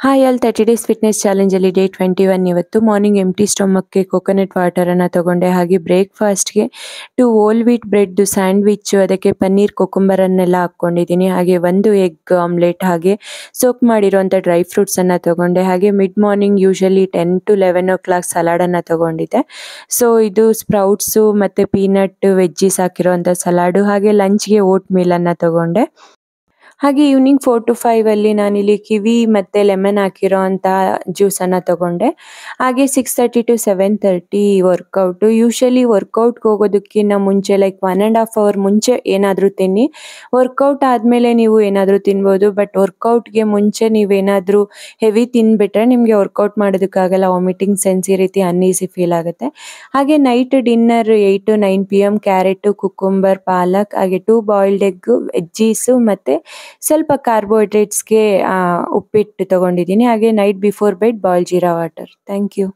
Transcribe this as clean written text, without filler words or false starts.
Hi all 30 days fitness ಚಾಲೆಂಜಲ್ಲಿ day 21 ಇವತ್ತು morning empty ಸ್ಟೊಮಕ್ಗೆ ಕೋಕೋನಟ್ ವಾಟರನ್ನು ತಗೊಂಡೆ. ಹಾಗೆ ಬ್ರೇಕ್ಫಾಸ್ಟ್ಗೆ 2 ಹೋಲ್ ವೀಟ್ ಬ್ರೆಡ್ ಸ್ಯಾಂಡ್ವಿಚ್, ಅದಕ್ಕೆ ಪನ್ನೀರ್ ಕೊಕುಂಬರನ್ನೆಲ್ಲ ಹಾಕ್ಕೊಂಡಿದ್ದೀನಿ. ಹಾಗೆ 1 ಎಗ್ ಆಮ್ಲೆಟ್, ಹಾಗೆ ಸೋಕ್ ಮಾಡಿರೋಂಥ ಡ್ರೈ ಫ್ರೂಟ್ಸನ್ನು ತಗೊಂಡೆ. ಹಾಗೆ mid morning usually 10 to 11 o'clock ಸಲಾಡನ್ನು ತಗೊಂಡಿದ್ದೆ. ಸೊ ಇದು ಸ್ಪ್ರೌಟ್ಸು ಮತ್ತು ಪೀನಟ್ ವೆಜ್ಜೀಸ್ ಹಾಕಿರೋಂಥ ಸಲಾಡು. ಹಾಗೆ ಲಂಚ್ಗೆ ಓಟ್ ಮೀಲನ್ನು ತಗೊಂಡೆ. ಹಾಗೆ ಈವ್ನಿಂಗ್ 4 to 5 ಅಲ್ಲಿ ನಾನಿಲ್ಲಿ ಕಿವಿ ಮತ್ತು ಲೆಮನ್ ಹಾಕಿರೋ ಅಂಥ ಜ್ಯೂಸನ್ನು ತಗೊಂಡೆ. ಹಾಗೆ 6:30 to 7:30 ವರ್ಕೌಟು. ಯೂಶಲಿ ವರ್ಕೌಟ್ಗೆ ಹೋಗೋದಕ್ಕಿಂತ ಮುಂಚೆ ಲೈಕ್ 1.5 hour ಮುಂಚೆ ಏನಾದರೂ ತಿನ್ನಿ. ವರ್ಕೌಟ್ ಆದಮೇಲೆ ನೀವು ಏನಾದರೂ ತಿನ್ಬೋದು. ಬಟ್ ವರ್ಕೌಟ್ಗೆ ಮುಂಚೆ ನೀವೇನಾದರೂ ಹೆವಿ ತಿಂದುಬಿಟ್ರೆ ನಿಮಗೆ ವರ್ಕೌಟ್ ಮಾಡೋದಕ್ಕಾಗಲ್ಲ. ವಾಮಿಟಿಂಗ್ ಸೆನ್ಸ್, ಈ ರೀತಿ ಅನ್ಈಸಿ ಫೀಲ್ ಆಗುತ್ತೆ. ಹಾಗೆ night dinner 8 to 9 PM carrot, cucumber, ಪಾಲಕ್, ಹಾಗೆ 2 ಬಾಯ್ಲ್ಡ್ ಎಗ್ಗು, ವೆಜ್ಜೀಸು ಮತ್ತು ಸ್ವಲ್ಪ ಕಾರ್ಬೋಹೈಡ್ರೇಟ್ಸ್ಗೆ ಉಪ್ಪಿಟ್ಟು ತಗೊಂಡಿದ್ದೀನಿ. ಹಾಗೆ night before bed boil jeera water. Thank you.